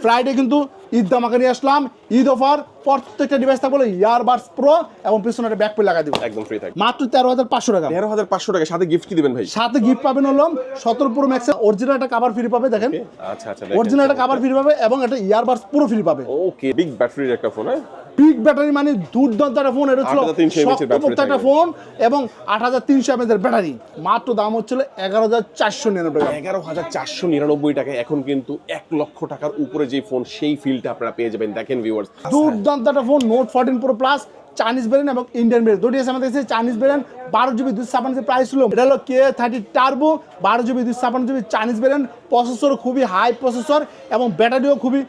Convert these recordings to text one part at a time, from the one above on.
Friday কিন্তু ঈদ ধামাকা নিয়ে আসলাম, ঈদ অফার। প্রত্যেকটা ডিভাইস থাকবে ইয়ারবাডস প্রো এবং পিছনে একটা ব্যাক প্যাড লাগাই দিব, একদম ফ্রি থাকবে মাত্র 13,500 টাকা। 13,500 টাকা। সাথে গিফট কি দিবেন ভাই? সাথে গিফট পাবেন হলো 17 প্রো ম্যাক্স অরিজিনাল একটা কভার ফ্রি পাবে, দেখেন আচ্ছা আচ্ছা, অরিজিনাল একটা কভার ফ্রি পাবে এবং একটা ইয়ারবাডস প্রো ফ্রি পাবে। ওকে, বিগ ব্যাটারির একটা ফোন। হ্যাঁ, বিগ ব্যাটারি মানে দুর্দান্ত একটা ফোন। এটা ছিল 8300 mAh ব্যাটারি একটা ফোন এবং 8300 mAh এর ব্যাটারি। মাত্র দাম হচ্ছিল 11,499 টাকা। 11,499 টাকা। এখন কিন্তু 1 লক্ষ টাকার উপরে যে ফোন, সেই ফিলটা আপনারা পেয়ে যাবেন। দেখেন ভিউয়ার্স, দুর্দান্ত একটা phone, note 14 pro plus, Chinese variant এবং ইন্ডিয়ান ভেরিয়েন্ট দুটি আছে আমাদের কাছে। চাইনিজ ভেরিয়েন্ট 12GB 256 প্রাইস ছিল, এটা হলো K30 turbo 12GB 256GB Chinese variant. Processor খুবই হাই প্রসেসর এবং ব্যাটারিও খুবই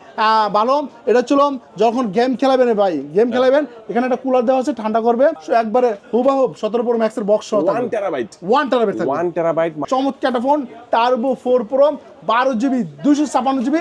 ভালো। এটা ছিল যখন গেম খেলাবেন ভাই, গেম খেলাবেন, এখানে একটা কুলার দেওয়া আছে, ঠান্ডা করবে একবারে হুবাহুব 17 প্রো ম্যাক্সের বক্স সহ 1 টেরাবাইট 1 টেরাবাইট থাকবে। 1 টেরাবাইট চমৎকার একটা phone, turbo 4 pro 12GB 256GB,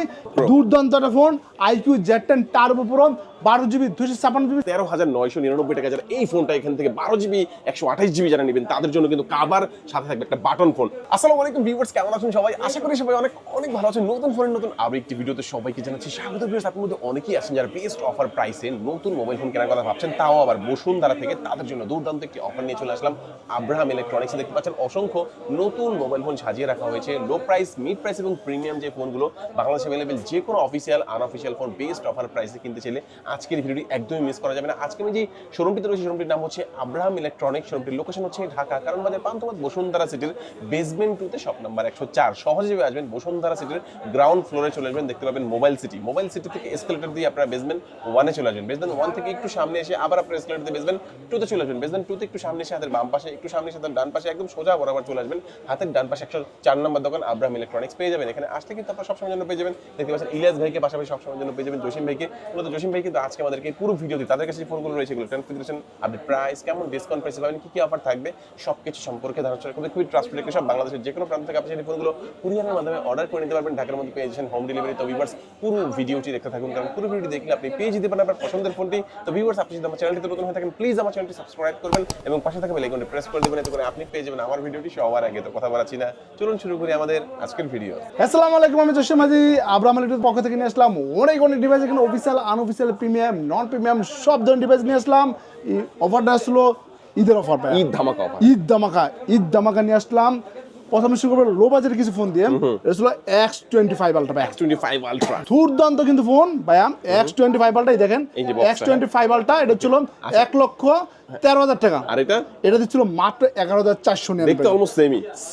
দুর্দান্ত একটা phone. IQ Z10 turbo pro 12GB 256GB। 13,999 টাকা। যারা এই ফোনটা এখান থেকে 12GB 128GB যারা নেবেন, তাদের জন্য কিন্তু কাভার সাথে থাকবে একটা বাটন ফোন। আসসালামু আলাইকুম ভিউয়ার্স, কেমন আছেন সবাই? আশা করি সবাই অনেক অনেক ভালো আছেন। নতুন ফোনের নতুন আরো একটি ভিডিওতে সবাইকে জানাচ্ছি স্বাগত। ভিউয়ার্স, আপনাদের মধ্যে অনেকেই আছেন যারা বেস্ট অফার প্রাইসে নতুন মোবাইল ফোন কেনার কথা ভাবছেন, তাও আবার বসুন্ধরা থেকে। তাদের জন্য দুর্দান্ত একটি অফার নিয়ে চলে আসলাম আব্রাহাম ইলেকট্রনিক্সে। দেখতে পাচ্ছেন অসংখ্য নতুন মোবাইল ফোন সাজিয়ে রাখা হয়েছে। লো প্রাইস, মিড প্রাইস এবং প্রিমিয়াম যে ফোনগুলো বাংলাদেশে অ্যাভেলেবেল, যে কোনো official unofficial phone best offer প্রাইসে কিনতে চাইলে আজকের ভিডিওটি একদমই মিস করা যাবে না। আজকে আমি যে শোরুমটিতে রয়েছে, শোরুমটির নাম হচ্ছে আব্রাহাম ইলেকট্রনিক্স। শোরুমটির লোকেশন হচ্ছে ঢাকা কারণ বাজার পান্থপথ বসুন্ধরা সিটির বেসমেন্ট 2 তে শপ নাম্বার 104। সহজে আসবেন বসুন্ধরা সিটির গ্রাউন্ড ফ্লোরে চলে আসবেন, দেখতে পাবেন মোবাইল সিটি। মোবাইল সিটি থেকে এসকেলেটর দিয়ে আপনারা বেসমেন্ট 1 এ চলে আসবেন। বেসমেন্ট 1 থেকে একটু সামনে এসে আবার আপনারা এসকেলেটর দিয়ে বেসমেন্ট 2 তে চলে আসবেন। বেসমেন্ট 2 তে একটু সামনে এসে হাতের বাম পাশে, একটু সামনে এসে হাতের ডান পাশে, একদম সোজা বরাবর চলে আসবেন। হাতের ডান পাশে 104 নম্বর দোকান আব্রাহাম ইলেকট্রনিক্স পেয়ে যাবেন। এখানে আসতে কিন্তু আপনারা সবসময়ের জন্য পেয়ে যাবেন, দেখতে পাচ্ছেন ইলিয়াস ভাইকে, পাশাপাশি সবসময়ের জন্য পেয়ে যাবেন জসিম ভাইকে। মূলত জসিম ভাই কিন্তু আজকে আমাদেরকে পুরো ভিডিওতে তাদের কাছে যে ফোনগুলো রয়েছে, এগুলো কনফিগারেশন, আপডেট প্রাইস, কেমন ডিসকাউন্ট প্রাইসে পাবেন, কি কি অফার থাকবে, সবকিছু সম্পর্কে ধারণা করতে খুবই ট্রাস্টেড একটা সব। বাংলাদেশের যে কোনো প্রান্ত থেকে আপনি সেই ফোনগুলো কুরিয়ারের মাধ্যমে অর্ডার করে নিতে পারবেন। ঢাকার মধ্যে পেয়ে যাচ্ছেন হোম ডেলিভারি। তো ভিউয়ার্স, পুরো ভিডিওটি দেখতে থাকুন, কারণ পুরো ভিডিও দেখলে আপনি পেয়ে যেতে পারেন আপনার পছন্দের ফোনটি। তো ভিউয়ার্স, আপনি যদি আমার চ্যানেলটিতে নতুন হয়ে থাকেন, প্লিজ আমার চ্যানেলটি সাবস্ক্রাইব করবেন এবং পাশে থাকা বেল আইকনটি প্রেস করে দেবেন, এতে করে আপনি পেয়ে যাবেন আমার ভিডিওটি সবার আগে। তো কথা বাড়াচ্ছি না, চলুন শুরু করি আমাদের আজকের ভিডিও। আসসালামু আলাইকুম, আমি জসিম হাজি আব্রাহাম ইলেকট্রনিক্সের পক্ষ থেকে নিয়ে আসলাম অনেক অনেক ডিভাইস। এখানে অফিসিয়াল, আনঅফিসিয়াল, প্রিমিয়াম, নন প্রিমিয়াম সব ধরনের ডিভাইস নিয়ে আসলাম। এই অফারটা আসলো ঈদের অফার, ঈদ ধামাকা অফার, ঈদ ধামাকা নিয়ে আসলাম। প্রথমে শুরু করবো লো বাজেটের কিছু ফোন দিয়ে। এটা ছিল X25 আলট্রা। X25 আলট্রা দুর্দান্ত কিন্তু ফোন ভাইয়া। X25 আলট্রা, দেখেন X25 আলট্রা, এটা ছিল 1,13,000 টাকা। আর এটা দিচ্ছিল মাত্র 11,499 দেখতে অলমোস্ট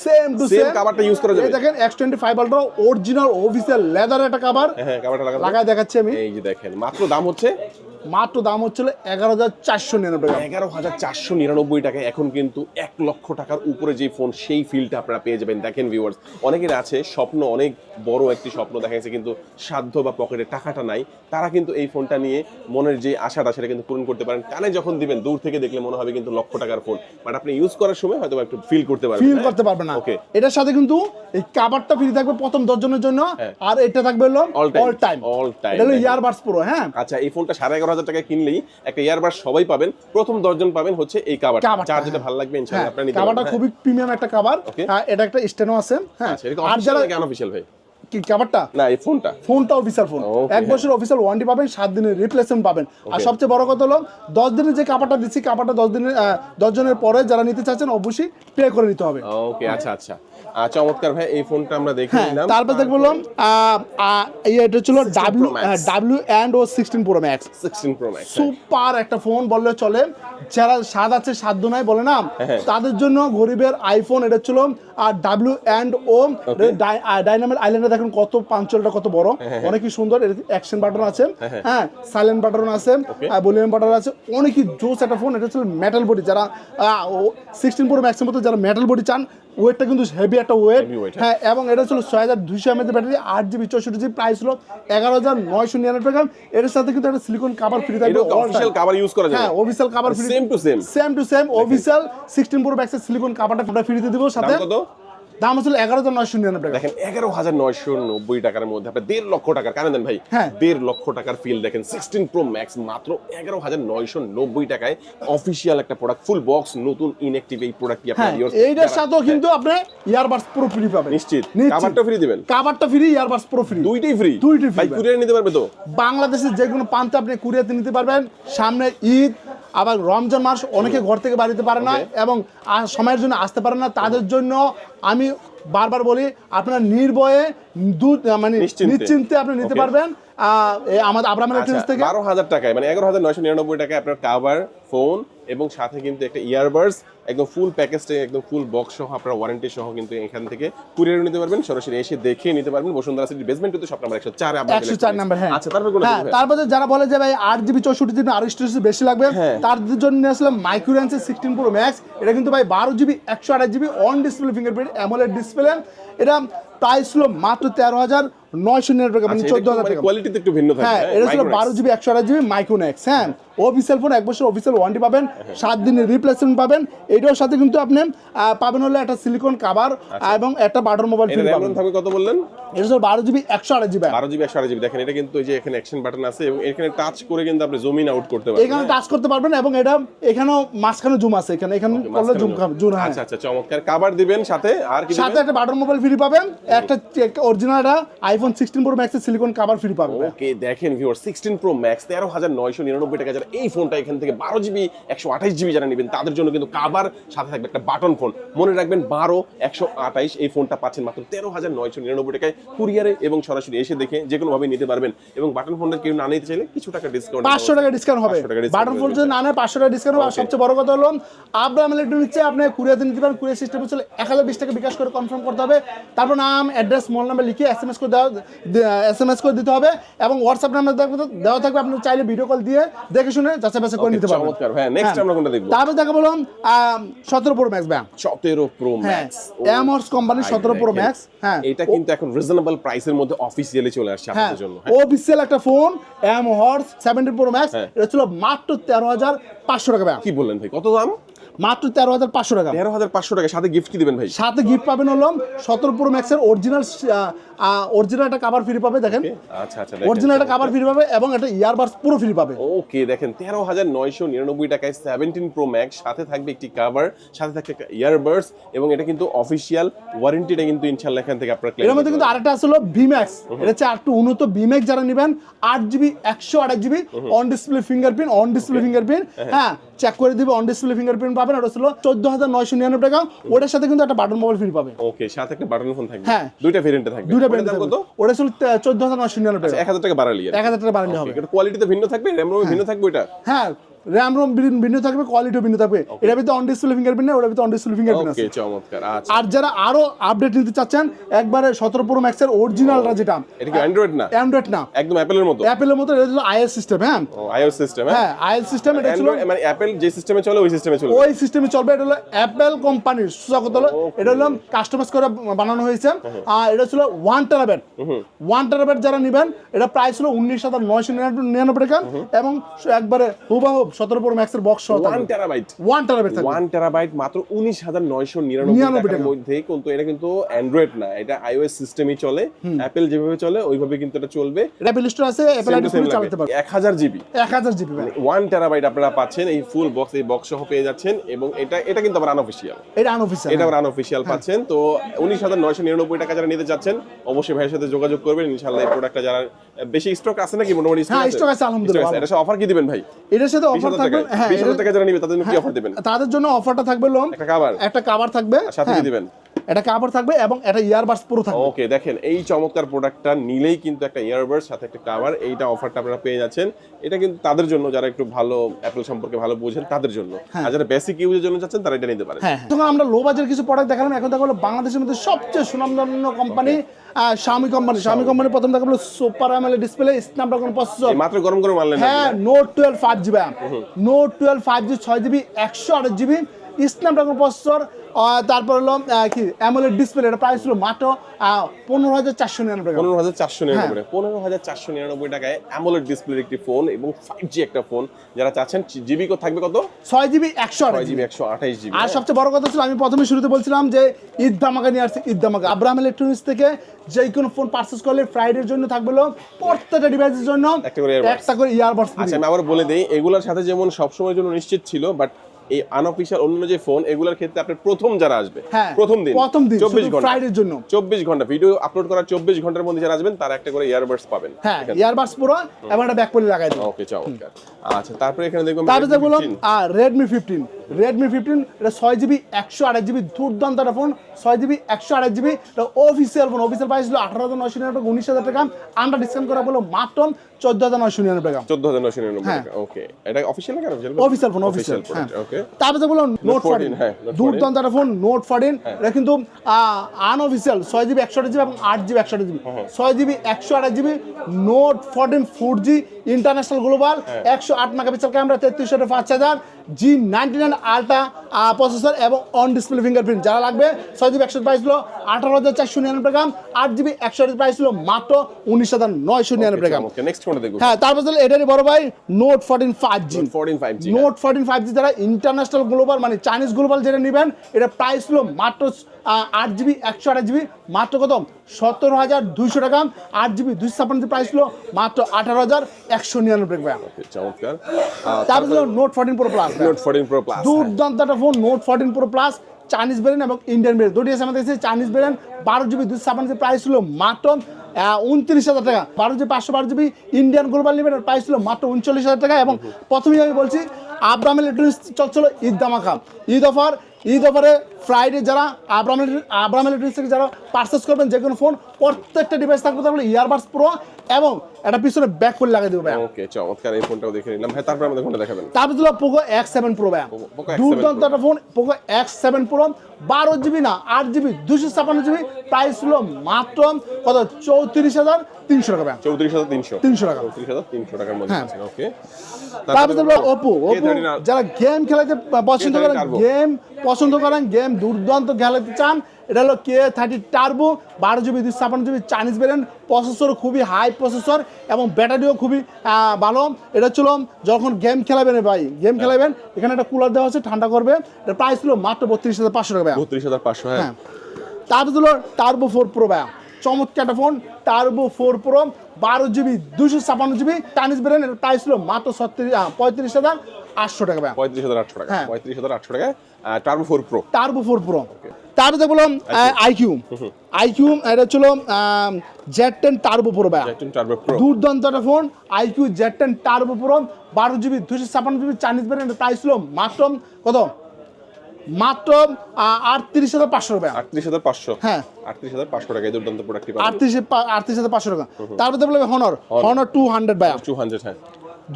সেম টু সেম কভারটা ইউজ করা যাবে। এই দেখেন X25 ultra original official leather একটা কভার। হ্যাঁ, কভারটা লাগায় দেখাচ্ছি আমি। এই যে দেখেন, মাত্র দাম হচ্ছিল 11,499 টাকা। 11,499 টাকা। এখন কিন্তু 1 লক্ষ টাকার উপরে যে ফোন, সেই ফিলটা আপনারা পেয়ে যাবেন। দেখেন ভিউয়ার্স, অনেকের আছে স্বপ্ন, অনেক বড় একটি স্বপ্ন দেখা গেছে, কিন্তু সাধ্য বা পকেটে টাকাটা নাই। তারা কিন্তু এই ফোনটা নিয়ে মনের যে আশাটা সেটা কিন্তু পূরণ করতে পারেন। কানে যখন দিবেন, দূর থেকে দেখলে মনে হবে কিন্তু লক্ষ টাকার ফোন, বাট আপনি ইউজ করার সময় হয়তো একটু ফিল করতে পারবেন না। ওকে, এটার সাথে কিন্তু এই কভারটা ফ্রি থাকবে প্রথম 10 জনের জন্য, আর এটা থাকবে হলো অল টাইম। এটা হলো ইয়ারবাডস প্রো। হ্যাঁ, আচ্ছা, এই ফোনটা 11,500 টাকায় কিনলেই একটা ইয়ারবাডস সবাই পাবেন। প্রথম 10 জন পাবেন হচ্ছে এই কভার। চার যেটা ভালো লাগবে ইনশাআল্লাহ আপনারা নিতে পারবেন। কভারটা খুবই প্রিমিয়াম একটা কভার। এটা একটা স্টেনো আছে। হ্যাঁ, আর যারা আনঅফিশিয়াল ভাই কি কভারটা না, এই ফোনটা অফিশিয়াল ফোন। 1 বছর অফিশিয়াল ওয়ারেন্টি পাবেন, 7 দিনের রিপ্লেসমেন্ট পাবেন। আর সবচেয়ে বড় কথা হলো 10 দিনের যে কভারটা দিচ্ছি, কভারটা 10 জনের পরে যারা নিতে চাচ্ছেন অবশ্যই পে করে নিতে হবে। ওকে, আচ্ছা আচ্ছা, চমৎকার ভাই। এই ফোনটা আমরা দেখে নিলাম। তারপর দেখব এটা ছিল W&O 16 Pro Max। সুপার একটা ফোন বললে চলে। যারা স্বাদ আছে সাধ্য নাই বলে না, তাদের জন্য গরিবের আইফোন। এটা ছিল W&O ডাইনামিক আইল্যান্ডে। দেখেন কত পাঞ্চলটা কত বড়, অনেকই সুন্দর। অ্যাকশন বাটন আছে, হ্যাঁ, সাইলেন্ট বাটন আছে, ভলিউম বাটন আছে, অনেকই জোস একটা ফোন। এটা ছিল মেটাল বডি। যারা 16 Pro Max এর মতো যারা মেটাল বডি চান, ওয়েটটা কিন্তু হেভি একটা ওয়েট। হ্যাঁ, এবং এটা ছিল 6200 mAh battery, 8GB 64GB, price হলো 11,999 টাকা। এর সাথে কিন্তু একটা সিলিকন কভার ফ্রি থাকবে। অফিশিয়াল কভার ইউজ করা যাবে। হ্যাঁ, official cover free, same to same official 16 Pro Max এর সিলিকন কভারটা ফ্রিতে দিব। সাথে দাম হচ্ছে 11,999 টাকা। দেখেন 11,990 টাকার মধ্যে আপনি 1.5 লক্ষ টাকার কানে দেন ভাই, হ্যাঁ। 1.5 লক্ষ টাকার ফিল দেখেন 16 প্রো ম্যাক্স মাত্র 11,990 টাকায় অফিসিয়াল একটা প্রোডাক্ট, ফুল বক্স, নতুন ইনঅ্যাক্টিভ এই প্রোডাক্টটি আপনি হ্যাঁ, এইটার সাথেও কিন্তু আপনি ইয়ারবাডস প্রো ফ্রি পাবেন। নিশ্চিত কভারটা ফ্রি দিবেন, কভারটা ফ্রি, ইয়ারবাডস প্রো ফ্রি, দুইটাই ফ্রি। দুইটাই ফ্রি ভাই কুরিয়ার নিতে পারবে তো? বাংলাদেশের যে কোনো প্রান্তে আপনি কুরিয়াতে নিতে পারবেন। সামনে ঈদ, আবার রমজান মাস, অনেকে ঘর থেকে বাড়িতে পারে না এবং সময়ের জন্য আসতে পারে না, তাদের জন্য আমি বারবার বলি আপনারা নির্ভয়ে মানে নিশ্চিন্তে আপনি নিতে পারবেন আমাদের আব্রাহাম ইলেকট্রনিক্স থেকে। 12,000 টাকায় মানে 11,999 টাকায় আপনার কভার, ফোন এবং সাথে কিন্তু একটা ইয়ারবাডস, একদম ফুল প্যাকেজটা, একদম ফুল বক্স সহ আপনার ওয়ারেন্টি সহ কিন্তু এখান থেকে কুরিয়ার নিতে পারবেন, সরাসরি এসে দেখে নিতে পারবেন। Bashundhara city basement two shop number 104 number. হ্যাঁ, আচ্ছা তারপর কোন হ্যাঁ, তারপরে যারা বলে যে ভাই 8GB 64GB আরো স্টোরেজ বেশি লাগবে, তাদের জন্য নিয়ে আসলাম মাইক্রোরেন্সের 16 প্রো ম্যাক্স। এটা কিন্তু ভাই 12GB 128GB on display fingerprint AMOLED display. এটা প্রাইস ছিল মাত্র 13,999 টাকা, মানে 14,000 টাকা। কোয়ালিটিতে একটু ভিন্ন থাকে। হ্যাঁ, এটা ছিল 12GB 128GB মাইক্রোম্যাক্স। হ্যাঁ, অফিসিয়াল ফোন 1 বছর অফিসিয়াল ওয়ারেন্টি পাবেন, 7 দিনের রিপ্লেসমেন্ট পাবেন। এটার সাথে কিন্তু আপনি পাবেন হলো একটা সিলিকন কভার এবং একটা বাটন মোবাইল ফ্রি পাবেন। থাকবে কত বললেন? এটা ছিল 12GB 128GB। 12GB 128GB দেখেন, এটা কিন্তু এই যে এখানে অ্যাকশন বাটন আছে এবং এখানে টাচ করে কিন্তু আপনি জুম ইন আউট করতে পারবেন। এখানে টাচ করতে পারবেন এবং এটা এখানেও মাঝখানে জুম আছে, এখানে করলে জুম জুম। আচ্ছা আচ্ছা, চমৎকার। কভার দিবেন সাথে, আর কি সাথে একটা বাটন মোবাইল ফ্রি পাবেন, একটা অরিজিনাল আইফোন 16 প্রো ম্যাক্সের সিলিকন কভার ফ্রি পাবেন। ওকে, দেখেন ভিউয়ার 16 প্রো ম্যাক্স 13,999 টাকা যারা এই ফোনটা এখান থেকে 12GB 128GB যারা নেবেন তাদের জন্য কিন্তু কভার সাথে থাকবে একটা বাটন ফোন। মনে রাখবেন 12/128 এই ফোনটা পাচ্ছেন মাত্র 13,999 টাকায় কুরিয়ারে এবং সরাসরি এসে দেখে যে কোনো ভাবে নিতে পারবেন। এবং বাটন ফোনটা কেউ না নিতে চাইলে কিছু টাকা ডিসকাউন্ট, 500 টাকা ডিসকাউন্ট হবে। বাটন ফোন যদি না নেয় 500 টাকা ডিসকাউন্ট হবে। আর সবচেয়ে বড় কথা হলো আব্রাহাম ইলেকট্রনিক্সে আপনি কুরিয়াতে নিতে পারেন। কুরিয়ার সিস্টেম হচ্ছে 1020 টাকা বিকাশ করে কনফার্ম করতে হবে, তারপর নাম, অ্যাড্রেস, মোবাইল নাম্বার লিখে এসএমএস করে দিতে হবে এবং হোয়াটসঅ্যাপ নাম্বার দেওয়া থাকবে। আপনি চাইলে ভিডিও কল দিয়ে দেখে শুনে যাচাই বাছাই করে নিতে পারবেন। চমৎকার। হ্যাঁ, নেক্সট আমরা কোনটা দেখব? তারপর দেখা বললাম 17 প্রো ম্যাক্স। ভাই 17 প্রো ম্যাক্স, এমআরস কোম্পানির 17 প্রো ম্যাক্স। হ্যাঁ, এটা কিন্তু এখন রিজনেবল প্রাইসের মধ্যে অফিশিয়ালি চলে আসছে আপনাদের জন্য। অফিশিয়াল একটা ফোন এমআরস 17 প্রো ম্যাক্স। এটা ছিল মাত্র 13,500 টাকা। ভাই কি বললেন ভাই, কত দাম? মাত্র 13,500 টাকা। 13,500 টাকা। সাথে গিফট কি দিবেন ভাই? সাথে গিফট পাবেন হলো 17 প্রো ম্যাক্সের অরিজিনাল একটা কভার ফ্রি পাবে। দেখেন, আচ্ছা আচ্ছা, অরিজিনাল একটা কভার ফ্রি পাবে এবং একটা ইয়ারবাডস পুরো ফ্রি পাবে। ওকে, দেখেন 13,999 টাকায় 17 প্রো ম্যাক্স, সাথে থাকবে একটি কভার, সাথে থাকবে একটা ইয়ারবাডস এবং এটা কিন্তু অফিশিয়াল ওয়ারেন্টিটা কিন্তু ইনশাআল্লাহ এখান থেকে আপনারা ক্লেম এর মধ্যে কিন্তু আরেকটা আছে হলো ভি ম্যাক্স। এটা হচ্ছে আরেকটু উন্নত ভি ম্যাক্স যারা নেবেন 8GB 128GB on display fingerprint. হ্যাঁ, চেক করে দিবে, অন ডিসপ্লে ফিঙ্গারপ্রিন্ট পাবেন। এটা ছিল 14,999 টাকা। ওটার সাথে কিন্তু একটা বাটন মোবাইল ফ্রি পাবে। ওকে, সাথে একটা বাটন ফোন থাকবে। হ্যাঁ, দুইটা ভেরিয়েন্টে থাকবে। কত? ওটা ছিল 14,999 টাকা। 1000 টাকা বাড়ালি, 1000 টাকা বাড়ালে হবে। এটা কোয়ালিটিতে ভিন্ন থাকবে, র‍্যাম রোম ভিন্ন থাকবে। এটা হ্যাঁ, র‍্যাম রোম ভিন্ন থাকবে, কোয়ালিটিও ভিন্ন থাকবে। এটা ভিতরে অন ডিসপ্লে ফিঙ্গারপ্রিন্ট না, ওটা ভিতরে অন ডিসপ্লে ফিঙ্গারপ্রিন্ট আছে। ওকে, চমৎকার। আচ্ছা, আর যারা আরো আপডেট নিতে চাচ্ছেন একবারে 17 প্রো ম্যাক্স এর অরিজিনালটা, যেটা এটা কি অ্যান্ড্রয়েড না? অ্যান্ড্রয়েড না, একদম অ্যাপলের মতো। অ্যাপলের মতো। এটা হলো আইএস সিস্টেম। হ্যাঁ, আইওএস সিস্টেম। হ্যাঁ, আইএস সিস্টেম। এটা ছিল মানে অ্যাপল যে সিস্টেমে চলে ওই সিস্টেমে চলবে, ওই সিস্টেমে চলবে। এটা হলো অ্যাপল কোম্পানির সুজাকত হলো। এটা হলো কাস্টমাইজ করে বানানো হয়েছে। আর এটা ছিল 1 টেরাবাইট। 1 টেরাবাইট যারা নেবেন এটা প্রাইস হলো 19,999 টাকা এবং একবারে হুবহু 17 প্রো ম্যাক্স এর বক্স সহ 1 টেরাবাইট। 1 টেরাবাইট থাকবে। 1 টেরাবাইট মাত্র 19,999 টাকার মধ্যে। কিন্তু এটা কিন্তু অ্যান্ড্রয়েড না, এটা আইওএস সিস্টেমই চলে। অ্যাপল যেভাবে চলে ওইভাবে কিন্তু এটা চলবে। এটা প্লে স্টোর আছে, অ্যাপল আইডি দিয়ে চালাতে পারবেন। 1000 জিবি 1000 জিবি 1 টেরাবাইট আপনারা পাচ্ছেন এই ফুল বক্স, এই বক্স সহ পেয়ে যাচ্ছেন। এবং এটা কিন্তু আবার আনঅফিশিয়াল। এটা আনঅফিশিয়াল, এটা আবার আনঅফিশিয়াল পাচ্ছেন। তো 19,999 টাকা যারা নিতে যাচ্ছেন অবশ্যই ভাইয়ের সাথে যোগাযোগ করবেন। ইনশাআল্লাহ এই প্রোডাক্টটা যারা বেশি স্টক আছে নাকি? মোটামুটি হ্যাঁ, স্টক আছে আলহামদুলিল্লাহ। এটা অফার কি দিবেন ভাই? এটার সাথে অফার থাকবে। হ্যাঁ, 20,000 টাকা যারা নিবে তাদের জন্য কি অফার দিবেন? তাদের জন্য অফারটা থাকবে একটা কভার থাকবে, সাথে কি দিবেন? এটা কভার থাকবে এবং এটা ইয়ারবাডস পুরো থাকবে। ওকে, দেখেন এই চমৎকার প্রোডাক্টটা নিলেই কিন্তু একটা ইয়ারবাডস সাথে একটা কভার, এইটা অফারটা আপনারা পেয়ে যাচ্ছেন। এটা কিন্তু তাদের জন্য যারা একটু ভালো অ্যাপল সম্পর্কে ভালো বুঝেন তাদের জন্য। আর যারা বেসিক ইউজের জন্য যাচ্ছেন তারা এটা নিতে পারেন। হ্যাঁ, তখন আমরা লো বাজেটের কিছু প্রোডাক্ট দেখালাম। এখন দেখা হলো বাংলাদেশের মধ্যে সবচেয়ে সুনামধন্য কোম্পানি Xiaomi কোম্পানি। প্রথম দেখা হলো super AMOLED display, Snapdragon processor. মাত্র গরম আনলেন। হ্যাঁ, note 12 5GB, note 12 5G 6GB 128GB Snapdragon processor, তারপর হলো কি অ্যামোলেড ডিসপ্লে, এটা প্রাইস ছিল মাত্র 15,499 টাকা। 15,499 15,499 টাকায় অ্যামোলেড ডিসপ্লের একটি ফোন এবং 5G একটা ফোন। যারা চাচ্ছেন জিবি থাকবে কত? 6GB 6GB 128GB। আর সবচেয়ে বড় কথা ছিল, আমি প্রথমে শুরুতে বলছিলাম যে ঈদ ধামাকা নিয়ে আসছে, ঈদ ধামাকা। আব্রাহাম ইলেকট্রনিক্স থেকে যে কোনো ফোন পারচেজ করলে ফ্রাইডের জন্য থাকবে হলো প্রত্যেকটা ডিভাইসের জন্য একটা করে ইয়ারবাডস। আচ্ছা, আমি আবার বলে দেই, এগুলোর সাথে যেমন সবসময়ের জন্য নিশ্চিত ছিল, বাট এই আনঅফিশিয়াল অন্য যে ফোন এগুলোর ক্ষেত্রে আপনার প্রথম যারা আসবে, প্রথম দিন 24 ঘন্টা ফ্রাইডের জন্য 24 ঘন্টা ভিডিও আপলোড করার 24 ঘন্টার মধ্যে যারা আসবেন তারা একটা করে ইয়ারবাডস পাবেন। হ্যাঁ, ইয়ারবাডস পুরো এবং একটা ব্যাক পলি লাগাই দিই। ওকে, চমৎকার। আচ্ছা, তারপরে এখানে দেখব তারপরে বললাম Redmi 15 এটা 6GB 128GB দুর্দান্ত একটা ফোন। 6GB 128GB এটা অফিসিয়াল ফোন। অফিসিয়াল প্রাইস ছিল 18,999 টাকা, 19,000 টাকা। আন্ডার ডিসকাউন্ট করা বলো মাত্র 14,999 টাকা। 14,999 টাকা। ওকে, এটা অফিসিয়াল না? Official phone, official. ওকে, তারপরে বললাম Note 14, দুর্দান্ত একটা ফোন Note 14। এটা কিন্তু আনঅফিসিয়াল 6GB 128GB এবং 8GB 128GB। 6GB 128GB Note 14 4G international global, 108 megapixel camera, 3350 G99 ultra processor এবং অন ডিসপ্লে ফিঙ্গারপ্রিন্ট। যারা লাগবে 6GB 128 প্রাইস ছিল 18,499 টাকা, 8GB 128 প্রাইস ছিল মাত্র 19,999 টাকা। ওকে, নেক্সট কোনটা দেখব? হ্যাঁ, তারপর হলো এটারই বড় ভাই Note 14 5G। Note 14 5G যারা ইন্টারন্যাশনাল গ্লোবাল মানে চাইনিজ গ্লোবাল যেটা নেবেন, এটা প্রাইস ছিল মাত্র 8GB 128GB মাত্র কত 17,200 টাকা। 8GB 256 প্রাইস ছিল মাত্র 18,199 টাকা। চমৎকার। তারপর হলো Note 14 Pro Plus। Note 14 Pro Plus দুর্দান্ত একটা phone Note 14 Pro Plus, Chinese variant এবং ইন্ডিয়ান ভেরিয়েন্ট দুটি আছে আমাদের কাছে। চাইনিজ ভেরিয়েন্ট 12GB 256 প্রাইস ছিল মাত্র 29,000 টাকা। 12GB 512GB ইন্ডিয়ান গ্লোবাল নেবেন, প্রাইস ছিল মাত্র 39,000 টাকা। এবং প্রথমেই আমি বলছি আব্রাহাম ইলেকট্রনিক্স চলছিল ঈদ ধামাকা, ঈদ অফারে ফ্রাইডে যারা আব্রাহাম ইলেকট্রনিক্স থেকে যারা পারচেস করবেন যে কোনো ফোন, প্রত্যেকটা ডিভাইস থাকবে তাহলে ইয়ারবাডস প্রো এবং একটা পিছনে ব্যাক করে লাগিয়ে দেবো। ওকে, চমৎকার। এই ফোনটাও দেখে নিলাম। হ্যাঁ, তারপর আমাদের কোনটা দেখাবেন? তারপর দিল Poco X7 Pro ভাই। দুর্দান্ত একটা phone Poco X7 Pro, 12GB না 8GB 256GB প্রাইস ছিল মাত্র কত 34,300 টাকা। 34,300 টাকা। 34,300 টাকার মধ্যে আছে। ওকে, তারপর দিল Oppo যারা গেম খেলাতে পছন্দ করেন, গেম দুর্দান্ত খেলাতে চান, এটা হলো K30 turbo 12GB 256GB Chinese variant. Processor খুবই হাই প্রসেসর এবং ব্যাটারিও খুবই ভালো। এটা ছিল যখন গেম খেলাবেন ভাই, গেম খেলাবেন এখানে একটা কুলার দেওয়া আছে, ঠান্ডা করবে। এটা প্রাইস ছিল মাত্র 32,500 টাকা। 32,500। হ্যাঁ, তারপর দিল টার্বো 4 প্রো ভাই, চমৎকার একটা phone turbo 4 pro 12GB 256GB Chinese variant. এর প্রাইস ছিল মাত্র 35,800 টাকা ভাই। 35,800 টাকা। 35,800 টাকা টার্বো 4 প্রো। তারপরে বললাম আইকিউ এটা ছিল Z10 টার্বো প্রো ভাই, দুর্দান্ত একটা phone IQ Z10 turbo pro 12GB 256GB Chinese variant. Price ছিল মাত্র কত 38,500 টাকা। 38,500। হ্যাঁ, 38,500 টাকা। এই দুর্দান্ত প্রোডাক্টটি 38,500 টাকা। তারপরে বলবে Honor 200 ভাই, 200। হ্যাঁ,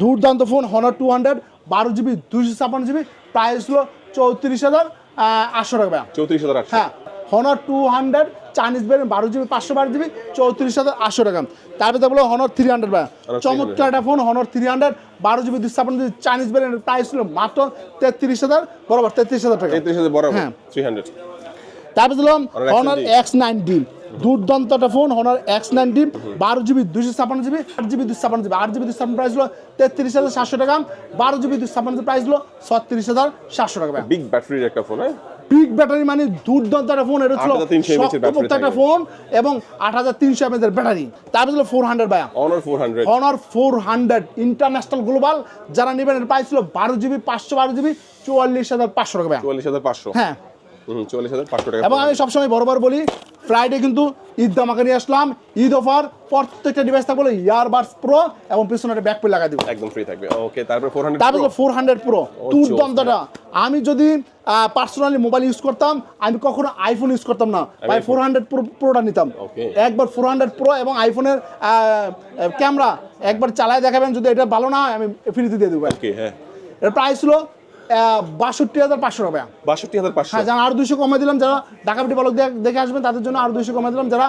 দুর্দান্ত phone Honor 200 12GB 256GB price ছিল 34,800 টাকা। 34,800। হ্যাঁ, Honor 200 Chinese variant 12GB 512GB 34,800 টাকা। তারপরে বলো Honor 300 ভাই, চমৎকার একটা phone Honor 300 12GB 256GB Chinese variant price ছিল মাত্র 33,000 বরাবর 33,000 টাকা। 33,000 বরাবর। হ্যাঁ, 300। তারপরে দিলাম Honor X90 দুর্দান্ত একটা phone Honor X90 12GB 256GB 8GB 256GB 8GB 256 price হলো 33,700 টাকা। 12GB 256 প্রাইস হলো 36,700 টাকা। বিগ ব্যাটারির একটা ফোন। বিগ ব্যাটারি মানে দুর্দান্ত একটা ফোন। এটা ছিল একটা ফোন এবং 8,300 mAh এর ব্যাটারি। তারপর ছিল 400 ভাই, Honor 400 ইন্টারন্যাশনাল গ্লোবাল যারা নেবেন এর প্রাইস ছিল 12GB 512GB 44,500 টাকা। 44,500। হ্যাঁ, 44,500 টাকা। এবং আমি সবসময় বরাবর বলি ফ্রাইডে কিন্তু ঈদ ধামাকা নিয়ে আসলাম, ঈদ অফার প্রত্যেকটা ডিভাইস থাকবে ইয়ারবাডস প্রো এবং পিছনে একটা ব্যাক প্যাড লাগাই দিব, একদম ফ্রি থাকবে। ওকে, তারপর 400 প্রো দুর্দান্তটা। আমি যদি পার্সোনালি মোবাইল ইউজ করতাম, আমি কখনো আইফোন ইউজ করতাম না ভাই, 400 প্রোটা নিতাম। একবার 400 প্রো এবং আইফোনের ক্যামেরা একবার চালায় দেখাবেন, যদি এটা ভালো না হয় আমি ফ্রিতে দিয়ে দেবো। ওকে, হ্যাঁ, এর প্রাইস ছিল 62,500 টাকা। 62,500। হ্যাঁ, যারা আরো 200 কমে দিলাম, যারা ঢাকা বিটি ব্লগ দেখে আসবেন তাদের জন্য আরো 200 কমে দিলাম। যারা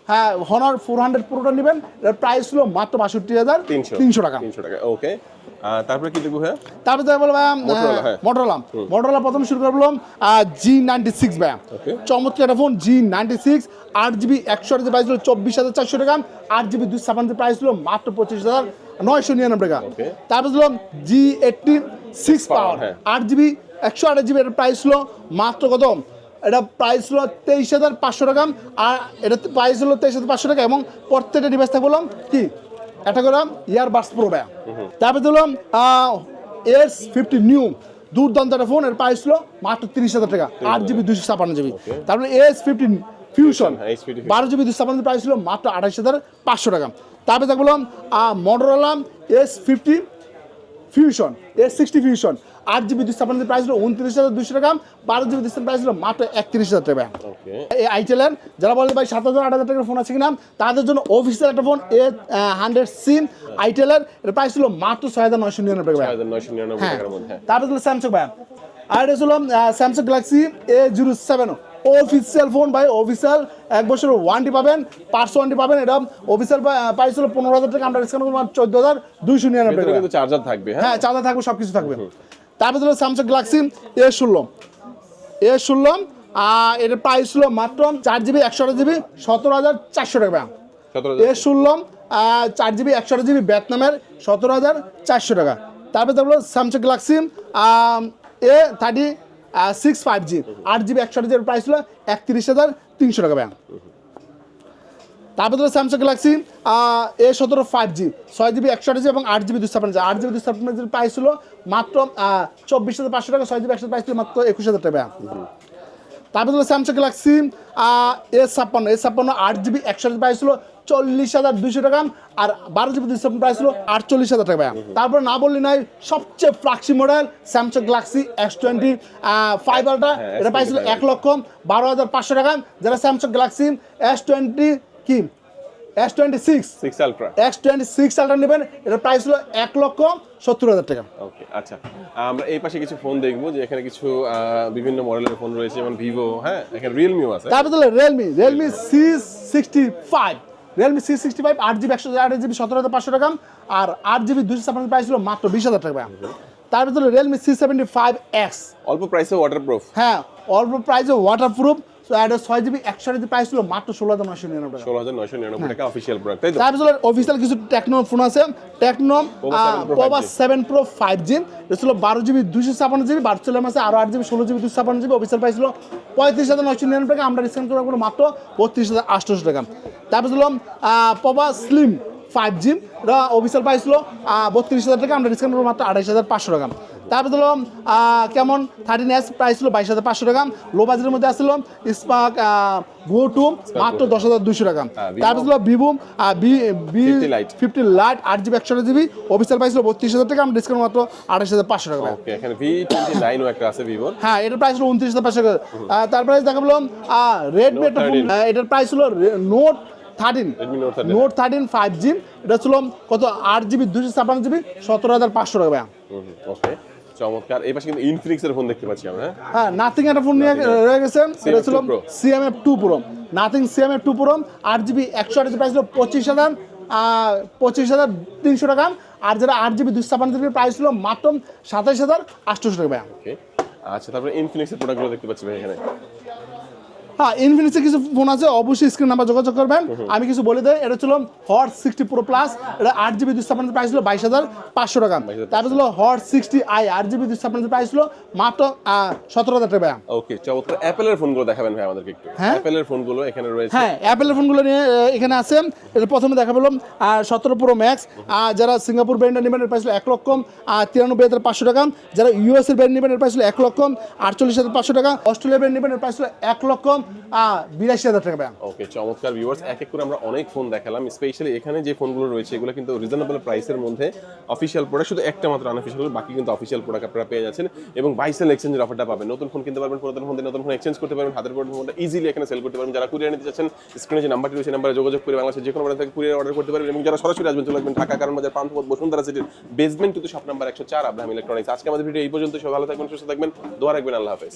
হ্যাঁ Honor 400 প্রোটা নেবেন এর প্রাইস ছিল মাত্র 62,300 টাকা। ওকে, তারপরে কি দেখবো ভাইয়া? তারপরে দেখা বলবো Motorola, হ্যাঁ। মোটরোলা প্রথম শুরু করলাম G96 ভাইয়া। Okay. চমৎকার একটা ফোন G96, 8GB 128 প্রাইস ছিল 24,400 টাকা, 8GB 256 প্রাইস ছিল মাত্র 25,999 টাকা। Okay. তারপরে ছিল G86 পাওয়ার, হ্যাঁ। 8GB 128GB এর প্রাইস ছিল মাত্র কত? এটা প্রাইস ছিল 23,500 টাকা, আর এটা প্রাইস হলো 23,500 টাকা, এবং প্রত্যেকটা ডিভাইস থেকে বললাম কি একটা করলাম ইয়ারবাডস প্রো ভাইয়া। তারপরে দিলাম S50 নিউ, দুর্দান্ত একটা ফোন, এর প্রাইস ছিল মাত্র 30,000 টাকা, 8GB 256GB। তারপরে S50 ফিউশন, হ্যাঁ, S50 Fusion। 12GB 256 প্রাইস ছিল মাত্র 28,500 টাকা। তারপরে দেখ বললাম Motorola S50 fusion, S60 fusion, 8GB 256 price ছিল 29,200 টাকা, 12GB 256 প্রাইস ছিল মাত্র 31,000 টাকা। ওকে, এই আইটেলের যারা বলে ভাই 7,000 8,000 টাকার ফোন আছে কিনা, তাদের জন্য অফিসিয়াল একটা ফোন A100C আইটেলের, এর প্রাইস ছিল মাত্র 6,999 টাকা। 6,999 হ্যাঁ, টাকার মধ্যে। তারপরে ছিল স্যামসাং ভাই, আর এটা ছিল Samsung Galaxy A07 official phone ভাই, অফিসিয়াল 1 বছরের ওয়ারেন্টি পাবেন, পার্টস ওয়ারেন্টি পাবেন। এটা অফিসিয়াল প্রাইস ছিল 15,000 টাকা, আমরা ডিসকাউন্ট করবো 14,299 ভেতরে টাকা। কিন্তু চার্জার থাকবে, হ্যাঁ। হ্যাঁ, চার্জার থাকবে, সব কিছু থাকবে। তারপরে ছিল স্যামসাং গ্যালাক্সি A16, এটার প্রাইস ছিল মাত্র 4GB 128GB 17,400 টাকা। 17,000 A16 4GB 128GB ভিয়েতনামের 17,400 টাকা। তারপরে দেখলো Samsung Galaxy A36 5G 8GB 128GB price ছিল 31,300 টাকা। তারপরে ধরো Samsung Galaxy A17 5G 6GB 128GB এবং 8GB 256, 8GB 256 প্রাইস ছিল মাত্র 24,500 টাকা, 6GB 128 প্রাইস ছিল মাত্র 21,000 টাকা। তারপরে ধরো Samsung Galaxy A56 8GB 128 price ছিল 40,200 টাকা, আর 12GB 256 প্রাইস ছিল 48,000 টাকা। তারপরে না বললি নাই, সবচেয়ে flagship model Samsung Galaxy S25 ultra, এটা প্রাইস ছিল 1,12,500 টাকা। যারা স্যামসাং গ্যালাক্সি S26 আলট্রা নেবেন, এটার প্রাইস হলো 1,70,000 টাকা। ওকে, আচ্ছা, আমরা এই পাশে কিছু ফোন দেখবো, যে এখানে কিছু বিভিন্ন মডেলের ফোন রয়েছে, যেমন ভিভো, হ্যাঁ, এখানে রিয়েলমিও আছে। তারপরে Realme C65, Realme C65 8GB 128GB 17,500 টাকা, আর 8GB 256 প্রাইস ছিল মাত্র 20,000 টাকা। তারপরে রিয়েলমি C75X, অল্প প্রাইসে ওয়াটারপ্রুফ। হ্যাঁ, অল্প প্রাইসে ওয়াটারপ্রুফ, 6GB 128GB প্রাইস ছিল মাত্র 16,999 টাকা। 16,999 টাকা অফিশিয়াল প্রোডাক্ট, তাই তো? তারপরে অফিসিয়াল কিছু টেকনো ফোন আছে, টেকনো Povo 7 Pro 5G, এটা ছিল 12GB 256GB, ভার্চুয়াল আছে আরো 8GB 16GB 256GB, official price ছিল 35,999 টাকা, আমরা ডিসকাউন্ট করে মাত্র 32,800 টাকা। তারপরে ছিল Povo Slim 5G, এটা অফিসিয়াল প্রাইস ছিল 32,000 টাকা, আমরা ডিসকাউন্ট করবো মাত্র 28,500 টাকা। তারপরে দিল কেমন 13S প্রাইস ছিল 22,500 টাকা। লো বাজেটের মধ্যে আসছিল স্পার্ক গো 2 মাত্র 10,200 টাকা। তারপরে ছিল Vivo V50 light 8GB 128GB, official price ছিল 32,000 টাকা, আমরা ডিসকাউন্ট মাত্র 28,500 টাকা। ওকে, এখানে V29 ও একটা আছে ভিভোর, হ্যাঁ, এটার প্রাইস ছিল 29,500 টাকা। তারপরে দেখা বললাম রেডমি একটা ফোন, এটার প্রাইস ছিল নোট 13 5G, এটা ছিল কত 8GB 256GB 17,500 টাকা। ওকে, চমৎকার। এই পাশে কিন্তু ইনফিনিক্স এর ফোন দেখতে পাচ্ছি আমরা, হ্যাঁ, নাথিং একটা ফোন নিয়ে রয়ে গেছে, এটা ছিল CMF2 Pro, nothing CMF2 Pro 8GB 128 price ছিল 25,300 টাকা, আর যারা 8GB 256GB প্রাইস ছিল মাত্র 27,800 টাকা। ওকে, আচ্ছা, তারপরে ইনফিনিক্স এর প্রোডাক্টগুলো দেখতে পাচ্ছি ভাই এখানে। হ্যাঁ, ইনফিনিক্সের কিছু ফোন আছে, অবশ্যই স্ক্রিন নাম্বার যোগাযোগ করবেন। আমি কিছু বলে দেই, এটা ছিল হট 60 Pro Plus, এটা 8GB 256 প্রাইস ছিল 22,500 টাকা। তারপরে ছিল হট 60i 8GB 256 প্রাইস ছিল মাত্র 17,000 টাকা। ওকে, চমৎকার। অ্যাপেলের ফোনগুলো দেখাবেন ভাই আমাদেরকে একটু। হ্যাঁ, অ্যাপেলের ফোনগুলো এখানে রয়েছে। হ্যাঁ, অ্যাপেলের ফোনগুলো নিয়ে এখানে আছে। এটা প্রথমে দেখা পেলাম 17 Pro Max, যারা সিঙ্গাপুর ব্র্যান্ডের নেবেন এর প্রাইস ছিল 1,93,500 টাকা। যারা ইউএস এর ব্র্যান্ড নেবেন এর প্রাইস ছিল 1,48,500 টাকা। অস্ট্রেলিয়া ব্র্যান্ড নেবেন এর প্রাইস ছিল 1,82,000 টাকা। ওকে, চমৎকার ভিউয়ার্স, এক এক করে আমরা অনেক ফোন দেখালাম। স্পেশালি এখানে যে ফোনগুলো রয়েছে এগুলো কিন্তু রিজনেবল প্রাইসের মধ্যে অফিশিয়াল প্রোডাক্ট, শুধু একটা মাত্র আনঅফিশিয়াল, বাকি কিন্তু অফিশিয়াল প্রোডাক্ট আপনারা পেয়ে যাচ্ছেন। এবং বাইসেল এক্সচেঞ্জের অফারটা পাবেন, নতুন ফোন কিনতে পারবেন, পুরাতন ফোন দিয়ে নতুন ফোন এক্সচেঞ্জ করতে পারবেন, হাতের পুরাতন ফোনটা ইজিলি এখানে সেল করতে পারবেন। যারা কুরিয়ার নিতে চাচ্ছেন, স্ক্রিনে যে নাম্বারটি রয়েছে নাম্বারে যোগাযোগ করে বাংলাদেশের যে কোনো ব্র্যান্ড থেকে কুরিয়ার অর্ডার করতে পারবেন। এবং যারা সরাসরি আসবেন চলে আসবেন ঢাকা কারণ বাজার পান্থপথ বসুন্ধরা সিটির basement two shop number 104 Abraham electronics. আজকে আমাদের ভিডিও এই পর্যন্ত। সব ভালো থাকবেন, সুস্থ থাকবেন, দোয়া রাখবেন। আল্লাহ হাফেজ।